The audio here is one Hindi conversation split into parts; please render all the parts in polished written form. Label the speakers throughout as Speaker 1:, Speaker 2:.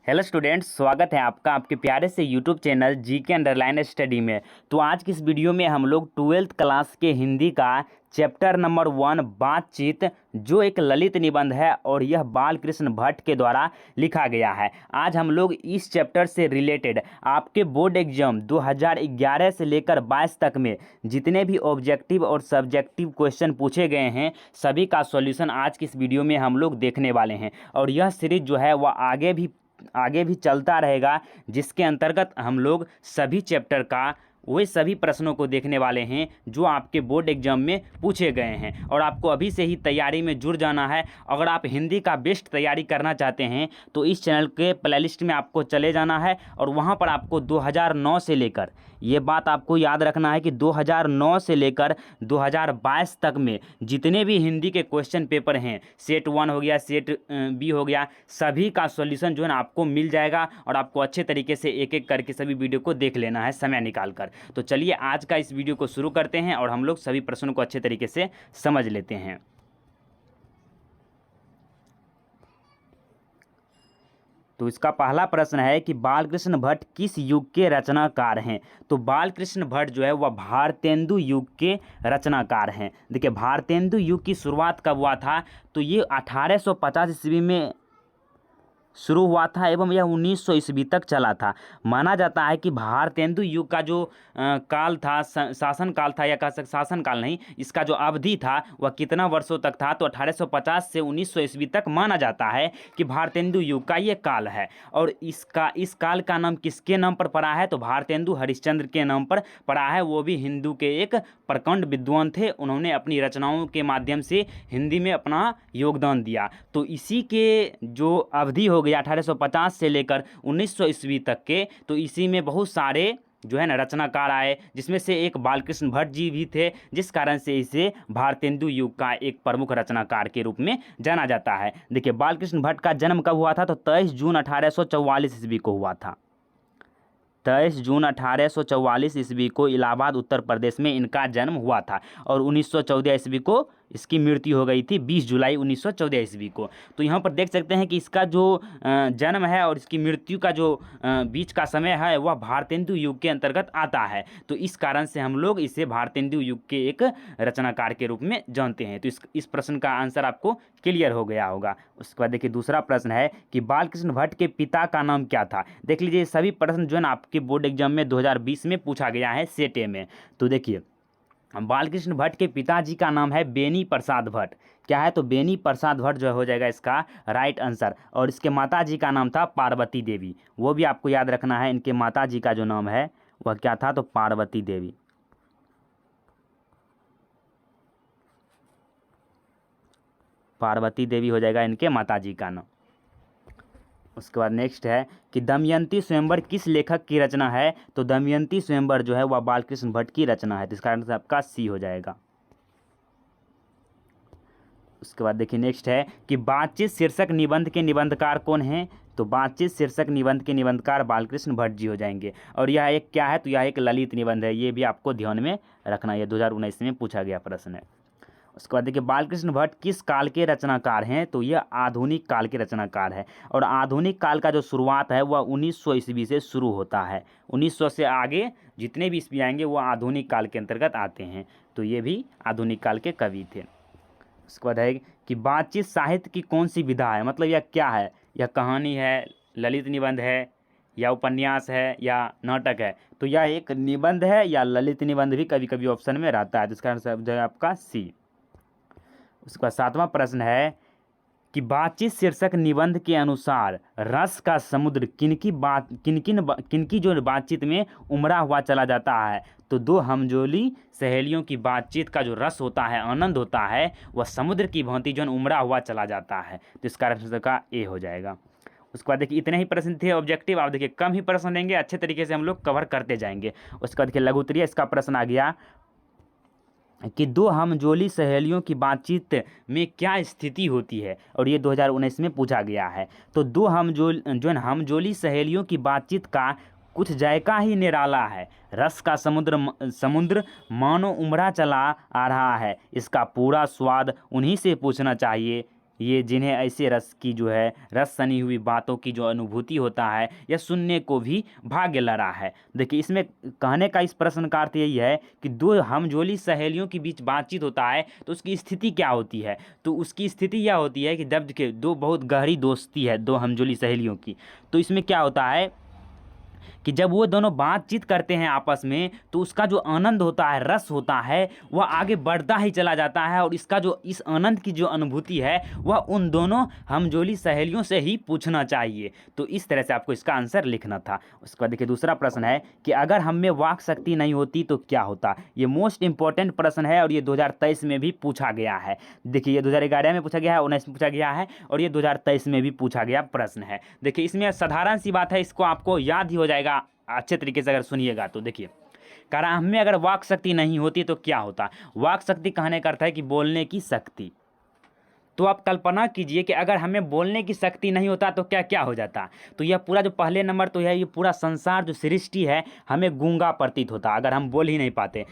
Speaker 1: हेलो स्टूडेंट्स, स्वागत है आपका आपके प्यारे से YouTube channel GK underline study में। तो आज की इस वीडियो में हम लोग 12th क्लास के हिंदी का चैप्टर नंबर 1 बातचीत, जो एक ललित निबंध है और यह बालकृष्ण भट्ट के द्वारा लिखा गया है। आज हम लोग इस चैप्टर से रिलेटेड आपके बोर्ड एग्जाम 2011 से लेकर 22 तक में जितने भी ऑब्जेक्टिव और सब्जेक्टिव क्वेश्चन पूछे गए हैं, सभी का सॉल्यूशन आज की इस वीडियो में हम लोग देखने वाले हैं। और यह सीरीज जो है वह आगे भी चलता रहेगा, जिसके अंतर्गत हम लोग सभी चैप्टर का वही सभी प्रश्नों को देखने वाले हैं जो आपके बोर्ड एग्जाम में पूछे गए हैं। और आपको अभी से ही तैयारी में जुड़ जाना है। अगर आप हिंदी का बेस्ट तैयारी करना चाहते हैं तो इस चैनल के प्लेलिस्ट में आपको चले जाना है और वहां पर आपको 2009 से लेकर, ये बात आपको याद रखना है कि 2009 से लेकर 2022 तक में जितने भी हिंदी के क्वेश्चन पेपर हैं, सेट 1 हो गया, सेट बी हो गया, सभी का सॉल्यूशन जो है ना आपको मिल जाएगा। और आपको अच्छे तरीके से एक एक करके सभी वीडियो को देख लेना है समय निकाल कर। तो चलिए आज का इस वीडियो को शुरू करते हैं और हम लोग सभी प्रश्नों को अच्छे तरीके से समझ लेते हैं। तो इसका पहला प्रश्न है कि बालकृष्ण भट्ट किस युग के रचनाकार हैं। तो बालकृष्ण भट्ट जो है वह भारतेंदु युग के रचनाकार हैं। देखिए, भारतेंदु युग की शुरुआत कब हुआ था, तो ये 1850 ईस्वी में शुरू हुआ था एवं यह 1900 ईस्वी तक चला था। माना जाता है कि भारतेंदु युग का जो काल था, शासन काल था, या कह सकते शासन काल नहीं, इसका जो अवधि था वह कितना वर्षों तक था, तो 1850 से 1900 ईस्वी तक माना जाता है कि भारतेंदु युग का ये काल है। और इस काल का नाम किसके नाम पर पड़ा है, तो भारतेंदु हरिश्चंद्र के नाम पर पड़ा है। वो भी हिंदू के एक प्रकांड विद्वान थे। उन्होंने अपनी रचनाओं के माध्यम से हिंदी में अपना योगदान दिया। तो इसी के जो अवधि हो गया 1850 से लेकर 1900 ईस्वी तक के, तो इसी में बहुत सारे जो है ना रचनाकार आए, जिसमें से एक बालकृष्ण भट्ट जी भी थे, जिस कारण से इसे भारतेंदु युग का एक प्रमुख रचनाकार के रूप में जाना जाता है। देखिए, बालकृष्ण भट्ट का जन्म कब हुआ था, तो 23 जून 1844 ईस्वी को हुआ था। 23 जून 1844 ईस्वी को इलाहाबाद उत्तर प्रदेश में इनका जन्म हुआ था। और 1914 ईस्वी को इसकी मृत्यु हो गई थी, 20 जुलाई 1914 ईस्वी को। तो यहाँ पर देख सकते हैं कि इसका जो जन्म है और इसकी मृत्यु का जो बीच का समय है वह भारतेंदु युग के अंतर्गत आता है। तो इस कारण से हम लोग इसे भारतेंदु युग के एक रचनाकार के रूप में जानते हैं। तो इस प्रश्न का आंसर आपको क्लियर हो गया होगा। उसके बाद देखिए, दूसरा प्रश्न है कि बालकृष्ण भट्ट के पिता का नाम क्या था। देख लीजिए, सभी प्रश्न जो है ना आपके बोर्ड एग्जाम में 2020 में पूछा गया है, सेट ए में। तो देखिए, बालकृष्ण भट्ट के पिताजी का नाम है बेनी प्रसाद भट्ट। क्या है, तो बेनी प्रसाद भट्ट जो हो जाएगा इसका राइट आंसर। और इसके माताजी का नाम था पार्वती देवी। वो भी आपको याद रखना है, इनके माताजी का जो नाम है वह क्या था, तो पार्वती देवी। पार्वती देवी हो जाएगा इनके माताजी का नाम। उसके बाद नेक्स्ट है कि दमयंती स्वयंवर किस लेखक की रचना है। तो दमयंती स्वयंवर जो है वह बालकृष्ण भट्ट की रचना है। तो इसका आंसर आपका सी हो जाएगा। उसके बाद देखिए, नेक्स्ट है कि बातचीत शीर्षक निबंध के निबंधकार कौन हैं। तो बातचीत शीर्षक निबंध के निबंधकार बालकृष्ण भट्ट जी हो जाएंगे। और यह एक क्या है, तो यह एक ललित निबंध है। ये भी आपको ध्यान में रखना है, 2019 में पूछा गया प्रश्न है। उसके बाद देखिए, बालकृष्ण भट्ट किस काल के रचनाकार हैं। तो यह आधुनिक काल के रचनाकार है। और आधुनिक काल का जो शुरुआत है वह 1900 ईस्वी से शुरू होता है। 1900 से आगे जितने भी ईस्वी आएंगे वो आधुनिक काल के अंतर्गत आते हैं। तो ये भी आधुनिक काल के कवि थे। उसके बाद है कि बातचीत साहित्य की कौन सी विधा है। मतलब यह क्या है, यह कहानी है, ललित निबंध है, या उपन्यास है, या नाटक है। तो यह एक निबंध है या ललित निबंध भी कभी कभी ऑप्शन में रहता है। तो इसका आंसर जो है आपका सी। उसका सातवां प्रश्न है कि बातचीत शीर्षक निबंध के अनुसार रस का समुद्र किनकी जो बातचीत में उमड़ा हुआ चला जाता है। तो दो हमजोली सहेलियों की बातचीत का जो रस होता है, आनंद होता है, वह समुद्र की भांति जो उमड़ा हुआ चला जाता है। तो इसका आंसर का ए हो जाएगा। उसके बाद देखिए, इतने ही प्रश्न थे ऑब्जेक्टिव। आप देखिए, कम ही प्रश्न लेंगे, अच्छे तरीके से हम लोग कवर करते जाएंगे। उसके बाद देखिए, लघु उत्तरीय इसका प्रश्न आ गया कि दो हमजोली सहेलियों की बातचीत में क्या स्थिति होती है। और ये 2019 में पूछा गया है। तो दो हमजोली सहेलियों की बातचीत का कुछ जायका ही निराला है। रस का समुद्र मानो उमड़ा चला आ रहा है। इसका पूरा स्वाद उन्हीं से पूछना चाहिए ये जिन्हें ऐसे रस की जो है रस सनी हुई बातों की जो अनुभूति होता है यह सुनने को भी भाग्य लड़ा है। देखिए इसमें कहने का इस प्रश्न का अर्थ यही है कि दो हमजोली सहेलियों के बीच बातचीत होता है तो उसकी स्थिति क्या होती है। तो उसकी स्थिति यह होती है कि जब के दो बहुत गहरी दोस्ती है दो हमजोली सहेलियों की, तो इसमें क्या होता है कि जब वो दोनों बातचीत करते हैं आपस में तो उसका जो आनंद होता है, रस होता है, वह आगे बढ़ता ही चला जाता है और इसका जो इस आनंद की जो अनुभूति है वह उन दोनों हमजोली सहेलियों से ही पूछना चाहिए। तो इस तरह से आपको इसका आंसर लिखना था। उसके बाद देखिए दूसरा प्रश्न है कि अगर हम में वाक शक्ति नहीं होती तो क्या होता। ये मोस्ट इंपॉर्टेंट प्रश्न है और ये 2023 में भी पूछा गया है। देखिए ये 2011 में पूछा गया है, 19 में पूछा गया है और ये 2023 में भी पूछा गया प्रश्न है। देखिए इसमें साधारण सी बात है, इसको आपको याद ही हो जाएगा अच्छे तरीके से अगर सुनिएगा तो। देखिए कह रहा हम में अगर वाक शक्ति नहीं होती तो क्या होता। वाक शक्ति कहने का अर्थ है कि बोलने की शक्ति। तो आप कल्पना कीजिए कि अगर हमें बोलने की शक्ति नहीं होता तो क्या क्या हो जाता। तो यह पूरा जो पहले नंबर तो है, ये पूरा संसार जो सृष्टि है हमें गूंगा प्रतीत होता अगर हम बोल ही नहीं पाते।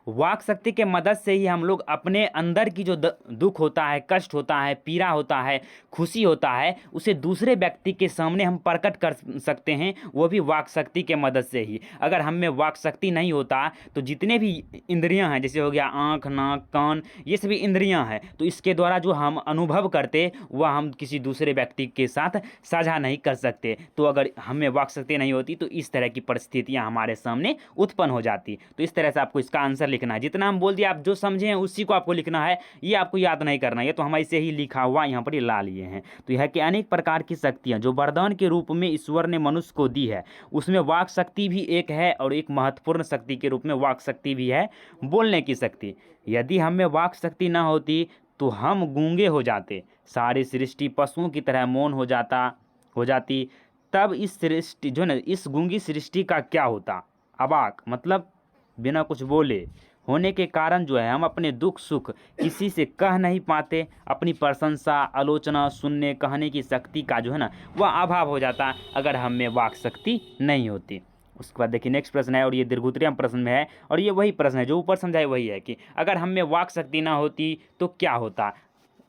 Speaker 1: वाक शक्ति के मदद से ही हम लोग अपने अंदर की जो दुख होता है, कष्ट होता है, पीड़ा होता है, खुशी होता है, उसे दूसरे व्यक्ति के सामने हम प्रकट कर सकते हैं, वो भी वाक शक्ति के मदद से ही। अगर हम में वाक शक्ति नहीं होता तो जितने भी इंद्रियां हैं, जैसे हो गया आँख, नाक, कान, ये सभी इंद्रियां हैं, तो इसके द्वारा जो हम अनुभव करते वह हम किसी दूसरे व्यक्ति के साथ साझा नहीं कर सकते। तो अगर हमें वाक शक्ति नहीं होती तो इस तरह की परिस्थितियाँ हमारे सामने उत्पन्न हो जाती। तो इस तरह से आपको इसका आंसर लिखना है। जितना हम बोल दिया आप जो समझे हैं उसी को आपको लिखना है, ये आपको याद नहीं करना है। ये तो हम ऐसे ही लिखा हुआ यहाँ पर ये ला लिए हैं। तो यह कि अनेक प्रकार की शक्तियाँ जो वरदान के रूप में ईश्वर ने मनुष्य को दी है, उसमें वाक शक्ति भी एक है और एक महत्वपूर्ण शक्ति के रूप में वाक शक्ति भी है, बोलने की शक्ति। यदि हमें वाक शक्ति ना होती तो हम गूंगे हो जाते, सारी सृष्टि पशुओं की तरह मौन हो जाती। तब इस सृष्टि जो ना इस गूंगी सृष्टि का क्या होता। अबाक मतलब बिना कुछ बोले होने के कारण जो है हम अपने दुख सुख किसी से कह नहीं पाते। अपनी प्रशंसा, आलोचना, सुनने, कहने की शक्ति का जो है ना वह अभाव हो जाता अगर हम में वाक शक्ति नहीं होती। उसके बाद देखिए नेक्स्ट प्रश्न है और ये दीर्घोत्तरीय प्रश्न में है और ये वही प्रश्न है जो ऊपर समझाए, वही है कि अगर हम में वाक शक्ति ना होती तो क्या होता।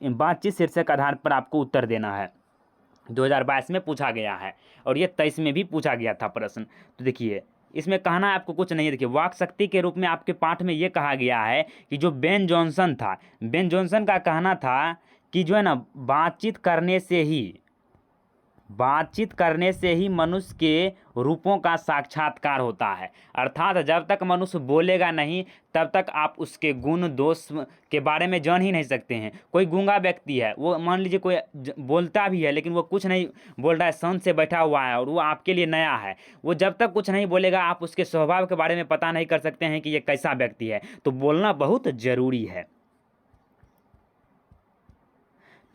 Speaker 1: बातचीत शीर्षक आधार पर आपको उत्तर देना है। 2022 में पूछा गया है और ये 23 में भी पूछा गया था प्रश्न। तो देखिए इसमें कहना आपको कुछ नहीं है। देखिए वाक शक्ति के रूप में आपके पाठ में ये कहा गया है कि जो बेन जॉनसन था, बेन जॉनसन का कहना था कि जो है ना बातचीत करने से ही मनुष्य के रूपों का साक्षात्कार होता है। अर्थात जब तक मनुष्य बोलेगा नहीं तब तक आप उसके गुण दोष के बारे में जान ही नहीं सकते हैं। कोई गूंगा व्यक्ति है, वो मान लीजिए कोई बोलता भी है लेकिन वो कुछ नहीं बोल रहा है, शांत से बैठा हुआ है और वो आपके लिए नया है, वो जब तक कुछ नहीं बोलेगा आप उसके स्वभाव के बारे में पता नहीं कर सकते हैं कि ये कैसा व्यक्ति है। तो बोलना बहुत ज़रूरी है।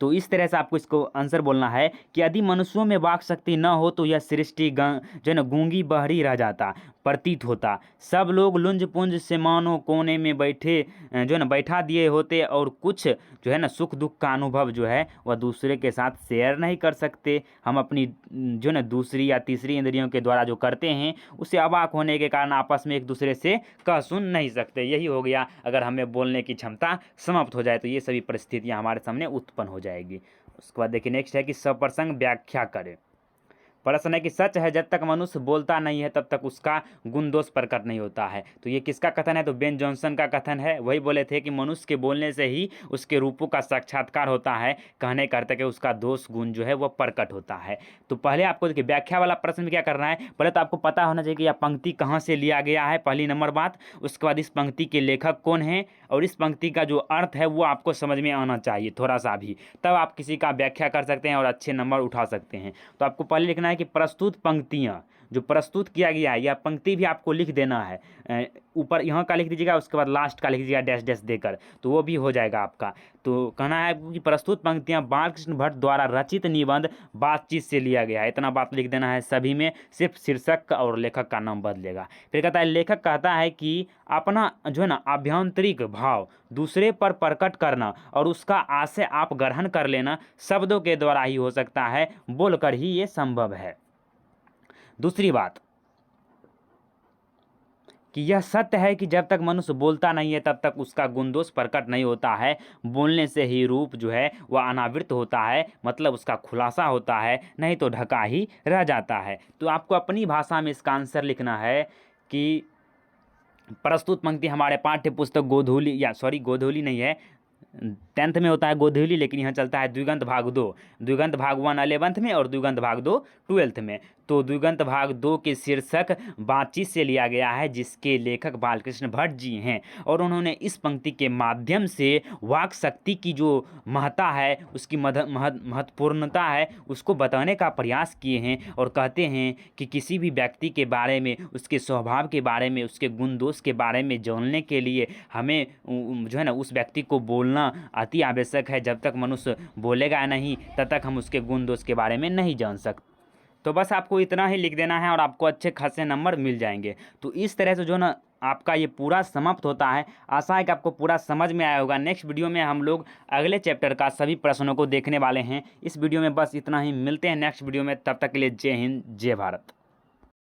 Speaker 1: तो इस तरह से आपको इसको आंसर बोलना है कि यदि मनुष्यों में वाक शक्ति न हो तो यह सृष्टि जो है ना गूंगी बहरी रह जाता प्रतीत होता। सब लोग लुंज पुंज से मानो कोने में बैठे जो है ना बैठा दिए होते और कुछ जो है ना सुख दुख का अनुभव जो है वह दूसरे के साथ शेयर नहीं कर सकते। हम अपनी जो है ना दूसरी या तीसरी इंद्रियों के द्वारा जो करते हैं उसे अवाक होने के कारण आपस में एक दूसरे से कह सुन नहीं सकते। यही हो गया अगर हमें बोलने की क्षमता समाप्त हो जाए तो ये सभी परिस्थितियाँ हमारे सामने उत्पन्न हो जाएगी। उसके बाद देखिए नेक्स्ट है कि सप्रसंग व्याख्या करें। प्रश्न है कि सच है जब तक मनुष्य बोलता नहीं है तब तक उसका गुण दोष प्रकट नहीं होता है। तो ये किसका कथन है, तो बेन जॉनसन का कथन है। वही बोले थे कि मनुष्य के बोलने से ही उसके रूपों का साक्षात्कार होता है, कहने का अर्थ है कि उसका दोष गुण जो है वह प्रकट होता है। तो पहले आपको देखिए व्याख्या वाला प्रश्न में क्या करना है, पहले तो आपको पता होना चाहिए कि यह पंक्ति कहाँ से लिया गया है, पहली नंबर बात। उसके बाद इस पंक्ति के लेखक कौन है और इस पंक्ति का जो अर्थ है वो आपको समझ में आना चाहिए थोड़ा सा भी, तब आप किसी का व्याख्या कर सकते हैं और अच्छे नंबर उठा सकते हैं। तो आपको पहले लिखना है कि प्रस्तुत पंक्तियाँ जो प्रस्तुत किया गया है यह पंक्ति भी आपको लिख देना है। ऊपर यहाँ का लिख दीजिएगा, उसके बाद लास्ट का लिख दीजिएगा डैश डैश देकर, तो वो भी हो जाएगा आपका। तो कहना है कि प्रस्तुत पंक्तियाँ बालकृष्ण भट्ट द्वारा रचित निबंध बातचीत से लिया गया है। इतना बात लिख देना है सभी में, सिर्फ शीर्षक और लेखक का नाम बदलेगा। फिर कहता है लेखक कहता है कि अपना जो है ना आभ्यंतरिक भाव दूसरे पर प्रकट करना और उसका आशय आप ग्रहण कर लेना शब्दों के द्वारा ही हो सकता है, बोलकर ही ये संभव है। दूसरी बात कि यह सत्य है कि जब तक मनुष्य बोलता नहीं है तब तक उसका गुण दोष प्रकट नहीं होता है। बोलने से ही रूप जो है वह अनावृत होता है, मतलब उसका खुलासा होता है, नहीं तो ढका ही रह जाता है। तो आपको अपनी भाषा में इसका आंसर लिखना है कि प्रस्तुत पंक्ति हमारे पाठ्य पुस्तक गोधूली नहीं है, 10th में होता है गोधूली, लेकिन यहाँ चलता है द्विगंत भाग 2। द्विगंत भाग 1 11th में और द्विगंत भाग 2 12th में। तो द्विगंत भाग 2 के शीर्षक बातचीत से लिया गया है, जिसके लेखक बालकृष्ण भट्ट जी हैं, और उन्होंने इस पंक्ति के माध्यम से वाक शक्ति की जो महत्ता है, उसकी महत्वपूर्णता है, उसको बताने का प्रयास किए हैं। और कहते हैं कि किसी भी व्यक्ति के बारे में, उसके स्वभाव के बारे में, उसके गुण दोष के बारे में जानने के लिए हमें जो है ना उस व्यक्ति को बोलना अति आवश्यक है। जब तक मनुष्य बोलेगा नहीं तब तक हम उसके गुण दोष के बारे में नहीं जान सकते। तो बस आपको इतना ही लिख देना है और आपको अच्छे खासे नंबर मिल जाएंगे। तो इस तरह से जो ना आपका ये पूरा समाप्त होता है। आशा है कि आपको पूरा समझ में आया होगा। नेक्स्ट वीडियो में हम लोग अगले चैप्टर का सभी प्रश्नों को देखने वाले हैं। इस वीडियो में बस इतना ही, मिलते हैं नेक्स्ट वीडियो में, तब तक के लिए जय हिंद जय भारत।